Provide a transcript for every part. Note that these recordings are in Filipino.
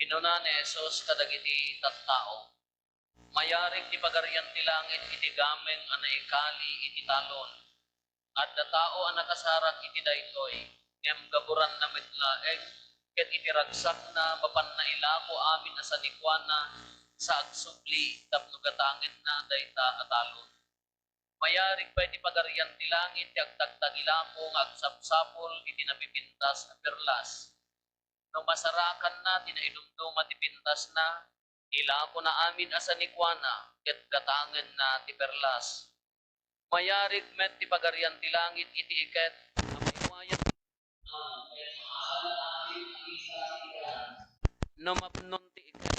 Kinuna ni Jesus kadagiti tattao. Mayarig ti pagarian ti langit iti gameng anaikali iti talon. At da tao ang nakasarak iti daytoy. Ngem gaburan na mitlaeg ket iti ragsak na mapan na ilako amin na sanikwana sa agsubli tapno gatangin na dayta atalon. Mayarig pa iti pagarian ti langit ti agtagtagilako nga agsapsapol iti napipintas a perlas. No masarakan na tinaidumduma ti pintas na ilako na amin asanikwana ket gatangen na ti perlas. Mayarig met ti pagarian ti langit iti iket na maiwayan no mapnon ti iket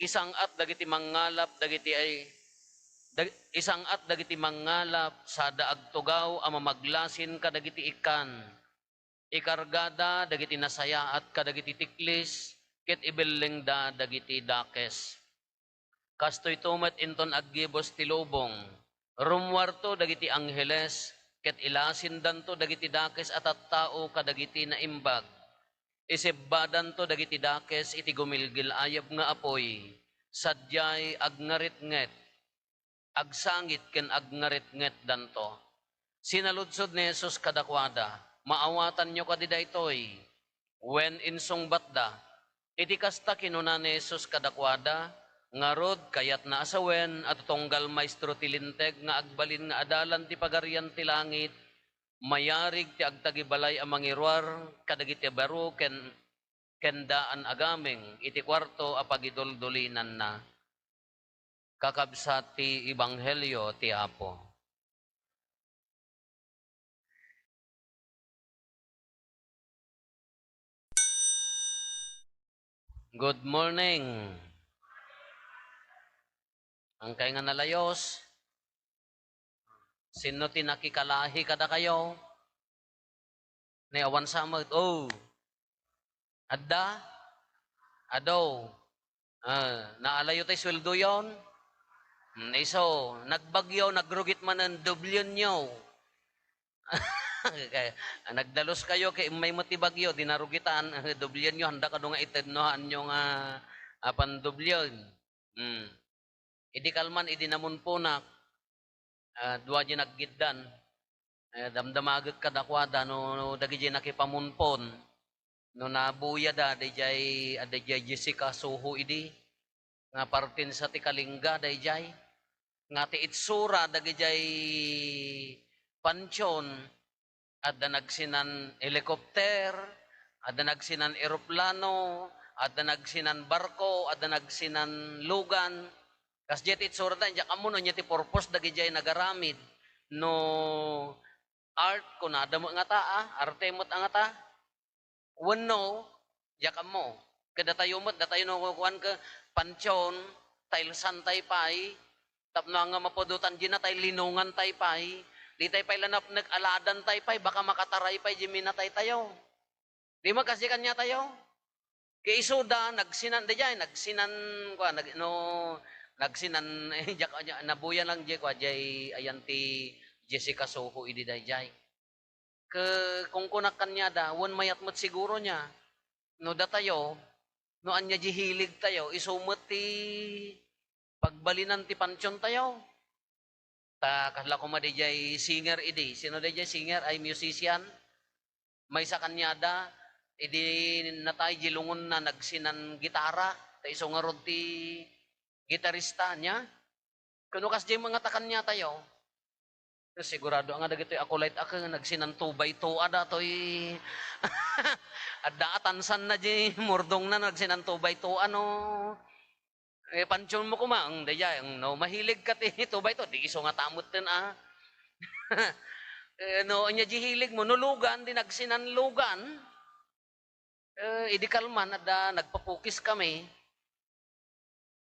isang at dagiti mangalap dagiti ay isang at dagiti mangalap sa daag tugaw a mamaglasin kadagiti ikan ikargada dagiti nasaya at kadagiti tiklis ket ibeleng da dagiti dakes. Kastoy tumet inton aggibos ti lubong. Rumwarto dagiti angheles ket ilasin danto dagiti dakes at tao kadagiti naimbag. Isebbadan to dagiti dakes iti gumilgil ayab nga apoy. Sadyay agngaritnget. Agsangit ken agngaritnget danto. Sinaludsod ni Jesus kadakwada. Maawatan nyo kadida itoy. When insungbat da. Iti kasta kinuna ni Jesus kadakwada. Ngarod kayat na asawen at tunggal maestro tilinteg nga agbalin nga adalan ti pagarian ti langit. Mayarig ti agtagibalay ang mangirwar kadagiti baro kendaan agameng iti kwarto apagiduldulinan na. Kakabsat ti Ebanghelyo ti Apo. Good morning. Ang kay nga nalayos, sino tinakikalahi kada kayo? Ni awan samad, adda, adaw, naalayo tayo sweldo yon. Iso, nagbagyo, nagrugit man ng dublyon nyo. Nagdalos kayo kay may matibagyo, dinarugitan, dublyon nyo, handa ka doon nga itednohan nyo nga pandubyon. Idi kalman, idi namun punak, duwa di naggiddan, damdamagag kadakwada, no dagi di nakipamunpon, no nabuya da, adajay Jessica Suho idi, nga partin sa tikalingga, adajay, nga ti itsura, dagi jay pansyon, adda nagsinan helikopter, adda nagsinan eroplano, adda nagsinan barko, adda nagsinan lugan. Kas jet itsura da, diya kamo no niya ti purpose dagi jay nagaramid. No art ko na, damo nga ta, arte mo't nga ta. Wano, diya kamo. Kada tayo mo't, da tayo no kukuhan ka, pansyon, tailsan tay pay, tapno nga mapudutan di na tayo linungan tay pay, di tayo pay lanap nag-aladan tay pay, baka makataray pay di minatay tayo. Di magkasi kanya tayo. Kay isuda, nagsinan, di jay, nagsinan, nagsinan, nabuyan lang jay, jay, ayan ti Jessica Soho, idi day jay. Kung kunak kanya da, wan mayat mo't siguro niya, no da tayo, no anya jihilig tayo, isumot ti pagbalinan ti pansyon tayo. Kasla ko ma jay singer idi. Sino day jay singer? Ay musician. May sa kanya da, idi natay jilungon na nagsinan gitara. Tayo so nga rod ti gitarista niya. Kuno kas jay mga takan niya tayo. Sigurado nga dagito ako light ako nagsinan 2x2 ada toy. Adda atansan na jay murdong na nagsinan 2x2 ano. Pansyon mo kumang, daya, no, mahilig ka ti 2x2, di iso nga tamot din no, anya jihilig mo, nulugan, di nagsinan lugan. Idi kalman, ada, nagpapukis kami.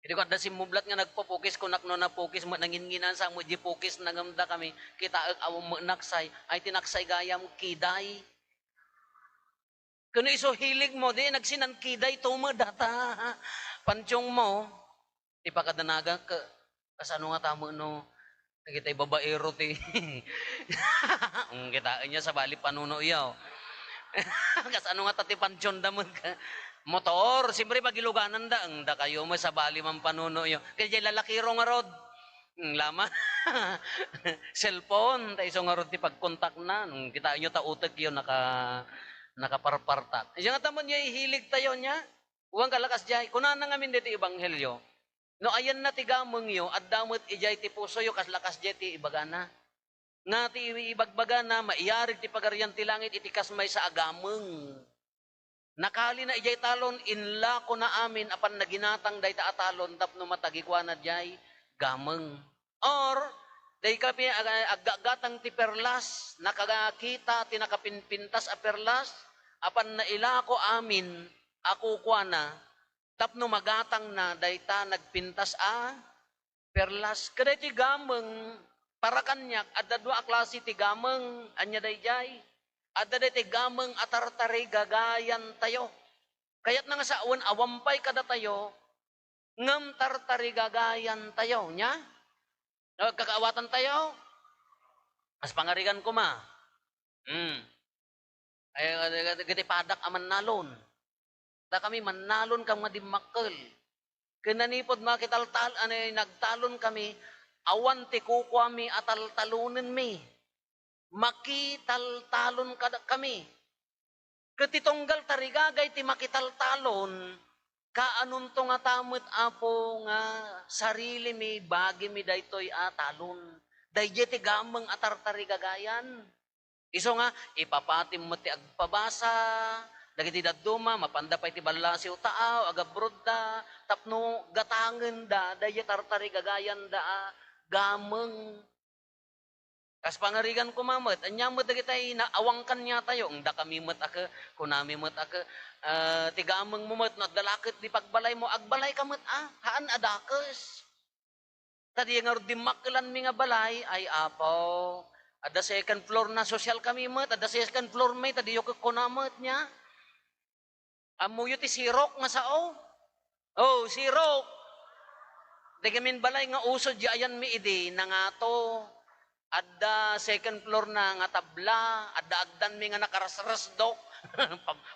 Idi ko, ada simublat nga nagpapukis, kunak no napukis, nanginginan sa mo, jipukis, nagamda kami, kita awang mo naksay, ay tinaksay gayam, kiday. Kano iso hilig mo, di nagsinan kiday, tumadata, pansyong mo, di pa kadanaga ka kasano nga tamo no nakitay babaero ti kitaan niya sa bali panuno iyaw kasano nga tati pansyon damon ka Motor, siyempre pagiluganan da, ang da kayo mo sa bali man panuno yo. Kaya jay lalakiro nga rod. Lama. Cellphone, ta iso nga rod ti pagkontak na. Kita nyo ta utek yun, nakaparpartak. Siya nga tamon niya ihilig tayo niya. Huwag kalakas jay. Kunan na ngamin dito ibanghelyo. No ayan na ti gameng yo, at damot ijay ti puso yo, kas lakas jay ti ibagana. Nga ti ibagbagana, maiyarig ti pagaryan ti langit, itikas may sa agameng. Nakali na ijay talon, inla ko na amin, apan naginatang day ta atalon, tapno matagikwa na jay, gameng. Or, day kami agagatang ti perlas, nakagakita, tinakapinpintas a perlas, apan naila ko amin, ako kwa na, tapno magatang na, day ta nagpintas a perlas. Kada ti gameng, para kanyak, adda dua klase ti gameng, anya day jay. Adda day ti gameng atartari gagayan tayo. Kaya't nga sa awan awampay kada tayo, ngam tartari gagayan tayo, nya? Kakaawatan tayo, as pangarigan ko ma. Ay, gati padak aman nalon. Da kami manalon kang madimakkel. Kinanipod makitaltal, nagtalon kami, awan ti kukwami ataltalunin mi. Makitaltalon kami. Katitonggal tarigagay ti makitaltalon, kaanun to nga tamot apo nga sarili mi, bagi mi daytoy atalon. Dayje ti gameng atartarigagayan. Iso nga, ipapatim mo ti agpabasa, dagiti dadduma, mapandapay ti balasiw taaw, agabrod da, tapno gatangen da, dayje tartarigagayan da, gameng. Kas pangarigan ko mamat, anya mo dagitay na awangkan niya tayo, ang da kami mat aka, kunami mat aka, tigamang mo mat, nadalakit di pagbalay mo, agbalay ka mat haan adakes. Tadi nga dimaklan mi nga balay, ay apaw, ada second floor na social kami mat, ada second floor may, tadi yung kunamat niya. Amuyo ti sirok nga sao. Oh, sirok. Di kamin balay nga usod di ayan mi idi, na nga to. Adda second floor na nga tabla, adda agdan mi nga nakarasras dok.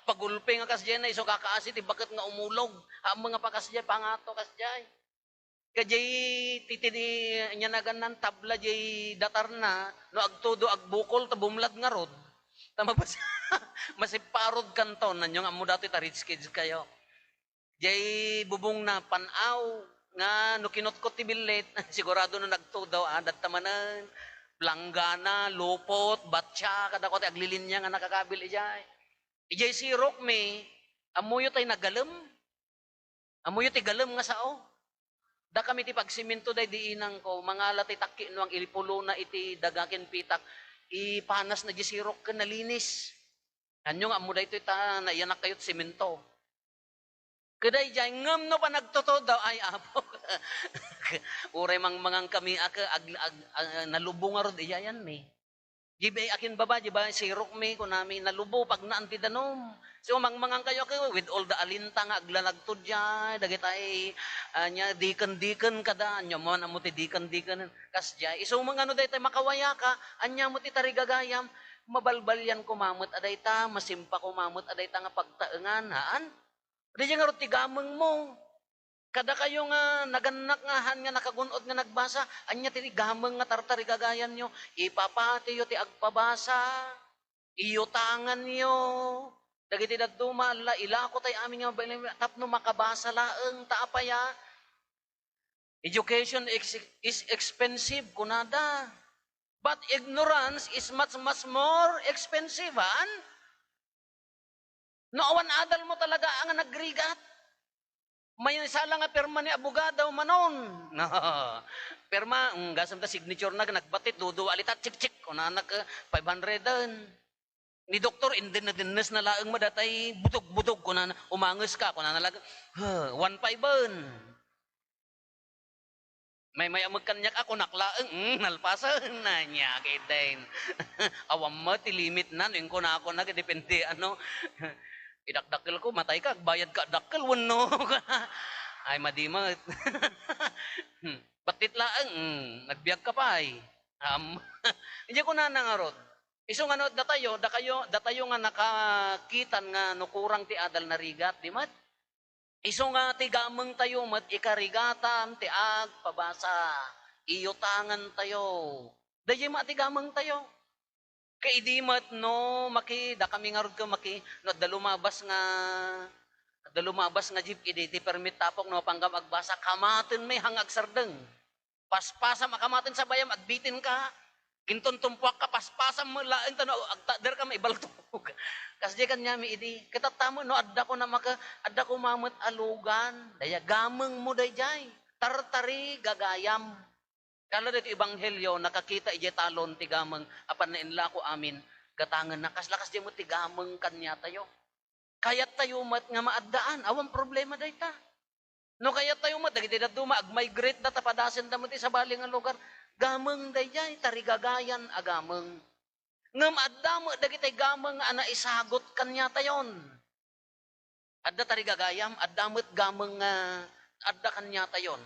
Pagulpe nga kasjay na iso kakaasit, bakit nga umulog. Ang mga pakasjay, pangato kasjay. Kajay titini niya na ganan tabla jay datar na, no agtudo agbukol, tabumlad nga rod. Tama ba siya? Masiparod kanton, nanyo nga mo dati ta rich kids kayo. Jay bubong na panaw, nga no kinutkot ti bilit, sigurado no nagtudaw, adat tamanan. Planggana, lupot, batya, kada ko tayo aglilinya nga nakakabil ijay. Ijay sirok me, amuyo tayo nagalem. Amuyo ti galem nga sao. Da kami ti pagsiminto day di inang ko, mga latay taki no ang ilipulo na iti dagakin pitak, ipanas na di sirok ka nalinis. Anyo nga amo day ito ita naiyanak kayo't siminto. Kaday jay ngam no pa nagtotoo daw ay apo. Uray mangang kami nalubo nga rod iyayan mi. Jibay akin baba, jibay sirok mi ko nami nalubo pag naanti danom. So mangmangang kayo with all the alinta nga aglanagtod jay, dagitay anya diken kada anya mo na mo ti diken kas jay. So mga ano day tay makawaya ka, anya mo ti tarigagayam, mabalbalyan ko mamut aday ta, masimpa ko mamut aday ta nga pagtaengan haan. Di nga ro tigameng mo. Kada kayo nga naganak nga han nga nakagunod nga nagbasa, anya ti gameng nga tartari gagayan nyo, ipapati yo ti agpabasa, iyutangan nyo, dagiti daduma, ilako tay amin nga tapno makabasa laeng taapaya. Education is expensive, kunada. But ignorance is much more expensive, han? Noowan adal mo talaga ang nagrigat. May sala nga perma ni abogado manon. No. Perma, gasam ta signature na nagbatit dudu alitat chik kuna anak 500. Ni doktor indin na dinnes na laeng madatay butog kuna umanges ka kuna nalag 15 may amag kanyak ako naklaeng nalpasan na niya kay din. Awam mo ti limit na ning kuna ako nagdepende ano. Idakdakil ko, matay ka, bayad ka, dakil, wano ka. Ay, madimat. Batit laang, nagbiag ka pa ay. Hindi ko na nangarot. Iso nga no, datayo nga nakakitan nga nukurang ti adal na rigat, di mat? Iso nga ti gameng tayo, mat ikarigatan, ti ag, pabasa, iyutangan tayo. Dayay ma ti gameng tayo. Kay di mat no, da kami nga rod ka no, dalumabas nga jeep, idi ti permit tapok no, panggam agbasa, kamatin may hangag sardeng. Paspasam akamatin sa bayam, agbitin ka. Kinton tumpuak ka, paspasam mo lain tano, agtader ka may baltog. Kasi kanya mi idi, kitatamo no, adda ko mamut alugan, daya gameng mo dayjay, tartari gagayam. Kala dito ibanghelyo, nakakita ije talon ti gameng, apan na inla ko amin, gatangan na, kaslakas di mo ti gameng kanya tayo. Kayat tayo mat nga maaddaan, awang problema dayta. No kayat tayo mat, dagiti duma, ag-migrate data, padasin damo ti sa baling nga lugar, gameng dayjay, tarigagayan agameng. Ngam adda mo dagiti gameng ana isagot kanya tayon. Adda tarigagayam, adda mo't gameng adda kanya tayon.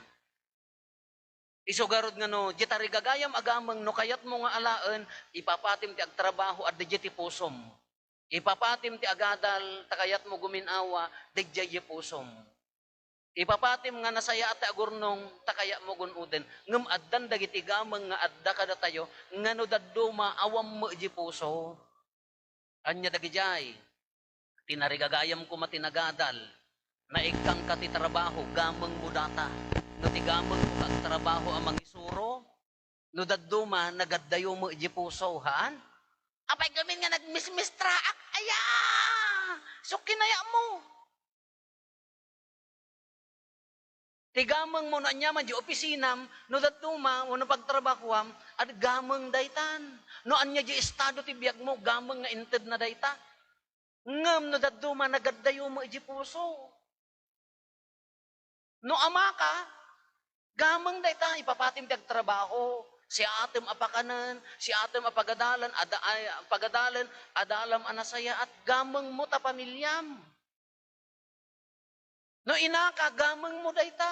Isugarod nga no, di tarigagayam agameng no kayat mo nga alaan, ipapatim ti agtrabaho adda ti pusom. Ipapatim ti agadal, takayat mo guminawa, dayjay pusom. Ipapatim nga nasaya at agurnong takaya mo gunuden. Ngem addan dagiti gameng nga adda kada tayo ngano dadduma awam mo di puso. Anya dagijay tinarigagayam ko matinagadal na ikang kati trabaho gameng mo data. No ti gameng mo kag trabaho amang isuro no dadduma nagaddayo mo di puso haan. Apay gamin nga nagmismistraak aya. So kinaya mo. Tigamang mo na niya man di opisinam, no datuma, no pagtrabahuam, at gamang daytan. No anya di estado ti biyag mo, gamang nga inted na dayta. Ngam no datuma, nagaddayo mo di puso. No ama ka, gamang dayta, ipapatim ti agtrabaho. Si atem apakanan, si atem apagadalan, adalam anasaya, at gamang mo ta pamilyam. No inaka, gamang mo dayta.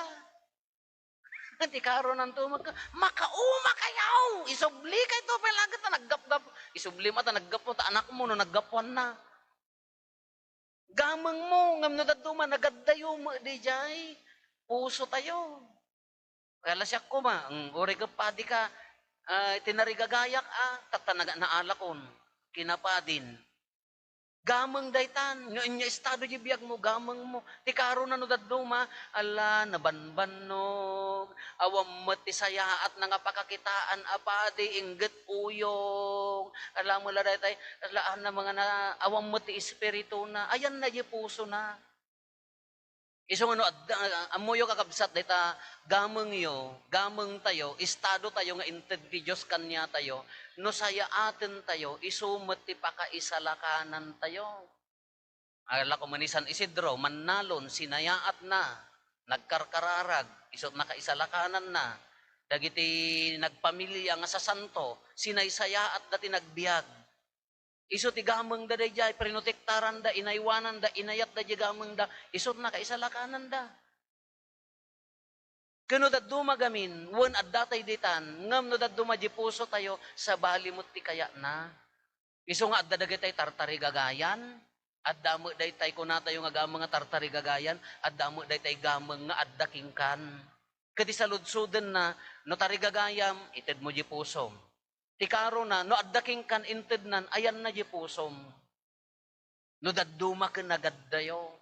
Nanti karon ng tumag ka, makauma kayaw! Isubli kay to, palagat na naggap-gap. Isubli mo ta, naggap mo ta, anak mo no, naggapuan na. Gamang mo, ngam no daduma, nagaddayo mo, di jay. Puso tayo. Kaya siya ko ma, uri ka padi ka, tinarigagayak tatanaga na alakon, kinapadin. Gamang daytan, nga inya estado di biyag mo, gamang mo. Ti karo na no daduma, ala, nabanbanog, awam mati saya at nangapakakitaan, apadi, inggit uyong, alam mo la daytay, alaan na mga na, awam mati espiritu na, ayan na di puso na. Isong ano, amoyo kakabsat dayta, gamang tayo, estado tayo nga inted ti Diyos kanya tayo, no saya atin tayo, isumat ti pakaisalakanan tayo. Ala ko manisan Isidro, mannalon, sinayaat na, nagkarkararag, isot nakaisalakanan na, dagiti nagpamilya nga sa santo, sinaysayaat dati nagbiag. Iso ti gameng da dayjay, prinotektaran da, inaywanan da, inayat da gameng da, isot na kaisalakanan da. Kano da dumagamin, wen adda tay ditan, ngam no da dumaji puso tayo, sa balimot ti kaya na. Iso nga adda dagay tay tartari gagayan, adda mo day tay kuna tayo nga gameng nga tartari gagayan, adda mo day tay gameng nga adda kingkan. Kadi sa ludsuden na, no tari gagayam, ited mo ji pusom. Tikaro na, no addaking kan inted nan, ayan na di pusom. No dadduma ka nagaddayo.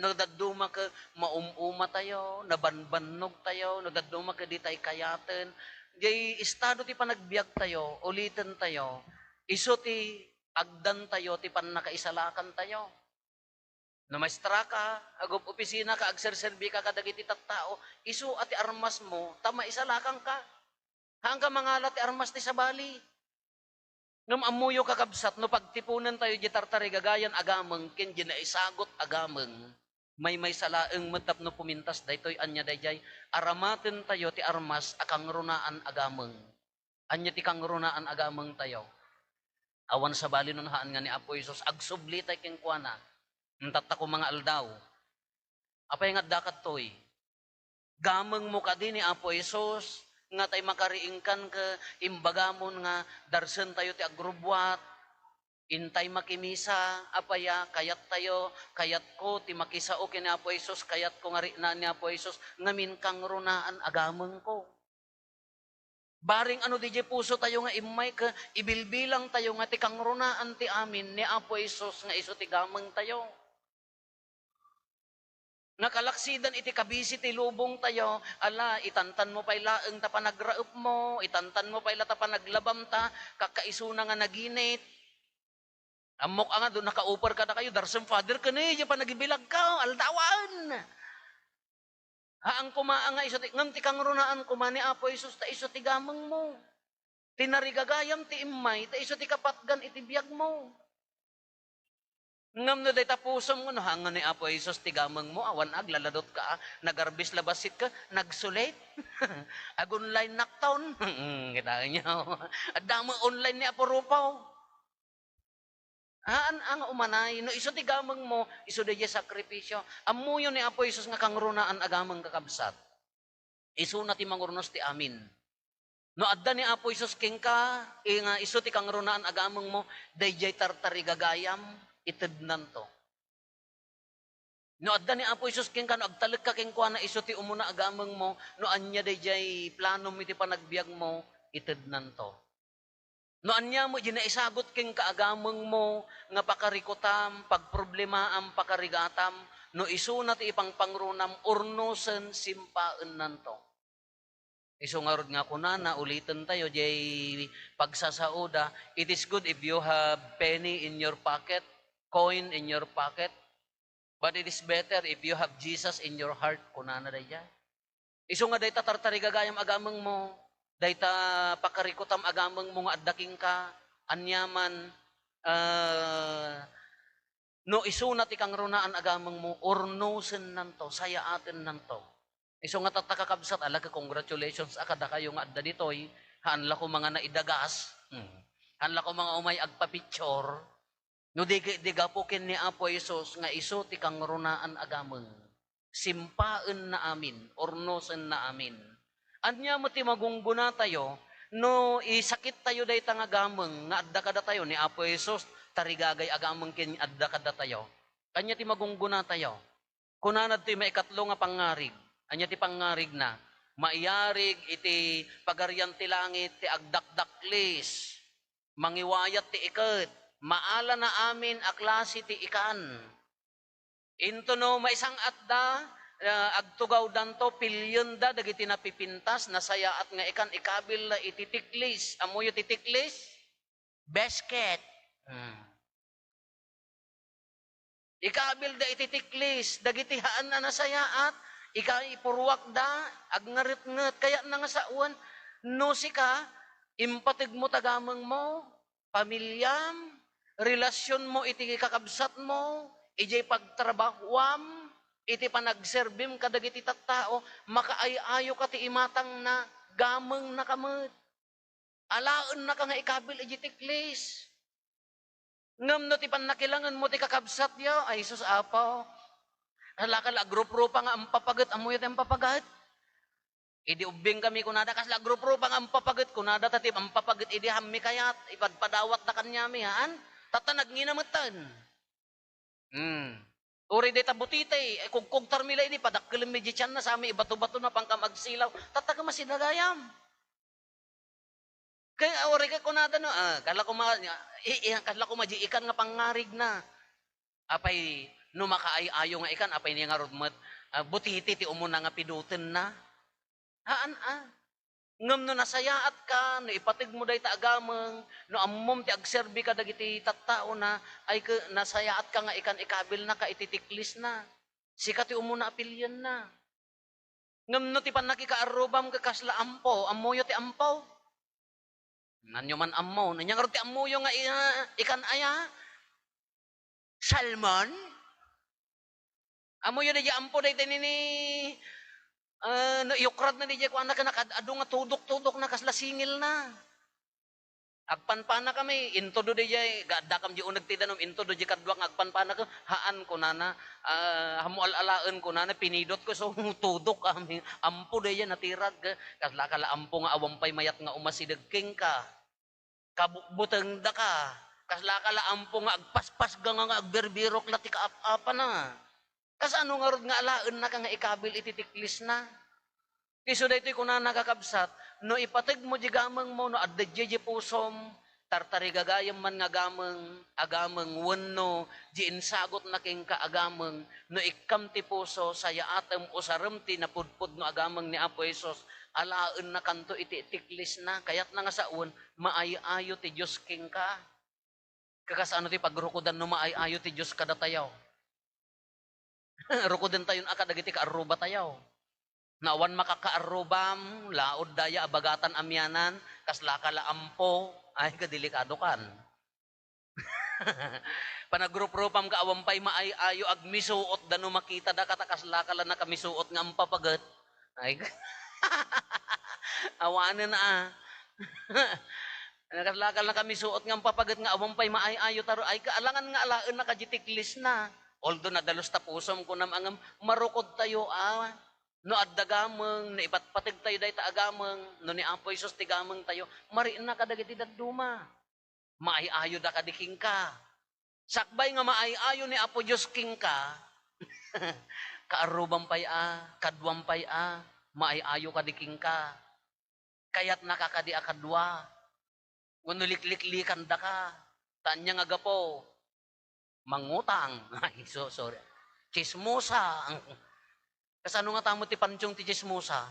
No dadduma ka maumuma tayo, nabanbanog tayo, no dadduma ka di tayo kayaten. Di estado ti panagbiag tayo, ulitin tayo, iso ti agdan tayo, ti panakaisalakan tayo. No maestra ka, agop opisina ka, agserserbi ka kadagiti tattao, iso ati armas mo, tama isalakan ka. Hanggang mga lati armas ti sabali. Ngam amuyo kakabsat, no pagtipunan tayo di tartari gagayan agameng, ken di naisagot agameng, may salaeng matap no pumintas daytoy anya dayjay, aramaten tayo ti armas akang runaan agameng. Anya ti kang runaan agameng tayo. Awan sa bali nun haan nga ni Apo Isos, agsubli tayo king kuana, ntatta ko mga aldaw. Apay nga dakat toy, gameng mo ka din ni Apo Isos, nga tay makariingkan ka imbagamon nga darsen tayo ti agrubwat Intay makimisa, apaya, kayat tayo, kayat ko, ti makisao kini Apo Isus, kayat ko nga rin na ni Apo Isus, ngamin kang runaan, agamang ko. Baring ano di puso tayo nga imay ka, ibilbilang tayo nga ti kang runaan ti amin, ni Apo Isus nga iso ti gamang tayo. Nakalaksidan iti kabisi ti lubong tayo, ala, itantan mo pa'y laeng ta panagraep mo, itantan mo pa'y lata panaglabam ta, kakaisuna nga naginit, amok nga doon nakaupar ka na kayo, darsam father ka na, pa nagibilag ka, aldawaan. Haang kumaa nga iso, ngam ti kang runaan kumani Apo Isus, ta iso ti gamang mo. Tinarigagayam ti imay, ta iso ti kapatgan iti biyag mo. Ngam no day tapusom mo, no, hangan ni Apo Isus ti gamang mo, awan ag, laladot ka, nagarbis labasit ka, nagsulit. Ag online knockdown. Kita niyo. Adama online ni Apo Rupaw. Ang umanay, no iso ti gamang mo, iso di sakripisyo. Amuyo ni Apo Isus nga kang runaan agamang kakabsat. Iso na ti mangurnos ti amin. No adda ni Apo Isus king ka, nga iso ti kang runaan agamang mo, dayjay tartari gagayam, itednan to. No adda ni Apo Isus king ka, no agtalag ka king kwa na iso ti umuna agamang mo, no anya dayjay planom iti panagbiag mo, itednan to. No anya mo, ginaisagot king kaagamang mo, nga pakarikutam, pagproblemaam, pakarigatam, no iso na ti ipang pangrunam, urnosen, simpaan nanto. Iso nga rod nga kunana, ulitin tayo, jay pagsasauda, it is good if you have penny in your pocket, coin in your pocket, but it is better if you have Jesus in your heart, kunana day. Iso nga day tatartarigagayam agamang mo, dayta pakarikutam agamang mga addaking ka, anyaman, no iso na ti kang runaan agamang mo, urnosen nanto, saya atin nanto. Iso nga tatakakabsat, alaga congratulations, akada kayo nga adda ditoy, hanla ko mga naidagas, hanla ko mga umay agpapicture, no di gapukin ni Apo Isus, nga iso ti kang runaan agamang, simpaan na amin, urnosen na amin. Anya mo ti magungguna tayo, no isakit tayo day tangagameng, nga adda kada tayo ni Apo Isus, tarigagay agameng kin adda kada tayo. Anya ti magungguna tayo. Kunanad ti maikatlo nga pangarig. Anya ti pangarig na. Maiyarig iti pagaryan ti langit ti agdakdaklis. Mangiwayat ti iket. Maala na amin aklasi ti ikan. Into no maisang adda, agtugaw danto pilyon da dagiti napipintas nasaya at nga ikan ikabil na ititiklis amuyo titiklis basket ikabil da ititiklis dagiti haan na nasaya at ika ipurwak da agngarit-nget kaya na nga sauan no sika impatig mo tagamang mo pamilyam relasyon mo iti kakabsat mo ijay pagtrabahuam iti panagserbim kadagiti tattao, makaayayo ka ti imatang na gameng na kamot. Alaen na ka nga ikabil iti tiklis. Ngam no ti panakilangan mo ti kakabsat yo, ay sus apaw. Halakal agrup-rupa nga ang papagat, amoy ang papagat. Idi ubing kami kunada kasla agrup-rupa nga ang papagat, kunada tatip ang papagat idi hammi kayat, ipadpadawat na kanyami haan, tatanag nginamatan. Uri de tabutitay, kugkog tarmila ini, padakkilim medyo tiyan na sa amin, ibato-bato na pang kamagsilaw, tataga masinagayam. Kaya uri ka kunada no, kala ko ikan nga pangarig na. Apay, no makaayo nga ikan, apay niya nga rodmat, butiti ti umuna nga pidutin na. Haan. Ngam no nasayaat ka, no ipatig mo day taagamang, no ammom ti agserbi ka dagiti tattao na, ay nasayaat ka nga ikan ikabil na ka ititiklis na. Sika ti umuna apilyan na. Ngam no ti panakikaarubam ka kasla ampo, ammoyo ti ampaw. Nanyo man ammo, nanyang ti ammoyo nga ikan aya. Salmon? Ammoyo na di ampo day tinini, yukrat na DJ ko anak ado nga tudok-tudok na kasla singil na. Agpanpana kami, into do DJ, gada kam di unag tidanom, into do DJ kadwang agpanpana ko, haan ko nana, hamual-alaen ko nana, pinidot ko, so tudok kami, ampo DJ natirag, kasla kala ampo nga awampay mayat nga umasidag king ka, kabuteng da ka, Kasla ampo nga agpaspas nga agberbirok lati kaap-apa na. Kasano nga rod nga alaan na ka nga ikabil ititiklis na. Kiso da ito'y kuna nakakabsat, no ipatag mo di gamang mo, no adda di pusom, tartari gagayam man nga agamang wano, di insagot na king kaagamang, no ikam ti puso, saya atem o saramti na pudpud no agamang ni Apo Isos, alaan na kanto iti tiklis na, kayat na nga saun, maayo-ayo ti Diyos king ka. Kakasano ti pagrukudan no maayo-ayo ti Diyos kada tayaw. Rukudan tayon akadagiti kaaruba tayaw. Nawan makakaarubam, laod daya abagatan amyanan, kaslakala ampo, ay kadelikado kan. Panagrup-rupam ka awampay maayo agmisuot dano makita da katakaslakala na kamisuot nga ampapagat. Ay awanan na Nakaslakal na kamisuot nga ampapagat nga awampay maayo taro ay kaalangan nga alaan na kajitiklis na. Although nadalos tapusom ko namang marukod tayo no addagameng, no ipatpatig tayo dahi taagameng, no ni Apo Isos tigameng tayo, mariin na kadagiti daduma. Maayayo da kadiking ka. Sakbay nga maayayo ni Apo Diyos king ka, kaarubang pay kadwang pay maayayo kadiking ka. Kayat nakakadi akadwa. Wano likliklikan da ka. Tanya nga gapo, mangutang. Ay, sorry. Chismosa. Kasano nga tamo ti pansyong ti chismosa?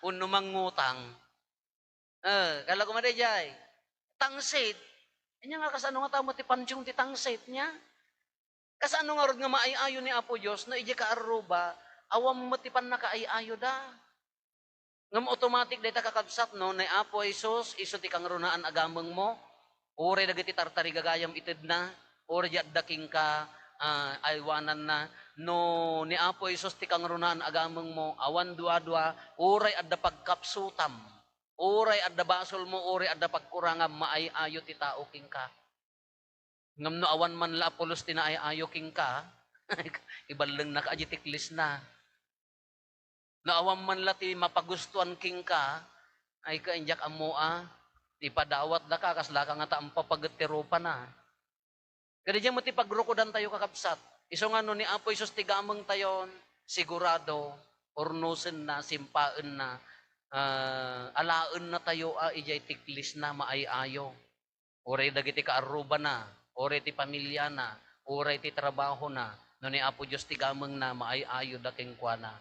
Uno mangutang. Kala ko madayay. Tangsit. Inya nga kasano nga tamo ti pansyong ti tangsit niya? Kasano nga rod nga maayayo ni Apo Diyos na ije ka aruba, awam mo ti pan nakaayayo da. Ngam automatic data kakabsat no, na Apo Isos, iso ti kang runaan agamang mo, ore dagiti tartari gagayam itid na, ore di daking ka, aywanan na, no ni Apo Isos ti kang runaan agamang mo, awan dua-dua, uray adda pagkapsutam, uray adda basol mo, uray adda pagkurangam, maayayo ti tao king ka. Ngam no awan man la apolos ti naayayo king ka, ibalang nakaajitiklis na. No awan man la ti mapagustuhan king ka, ay kainjak amoa, ipadawat da ka, kasla ka nga taang papagatirupa na. Kaya diyan mo ti pagrukodan tayo kakabsat. Iso nga no ni Apo Isos ti gamang tayon, sigurado, ornusen na, simpaen na, alaan na tayo, ijay tiklis na, maayayo. Oray dagiti kaaruba na, oray ti pamilya na, oray ti trabaho na, no ni Apo Diyos ti gamang na, maayayo da king kwa na.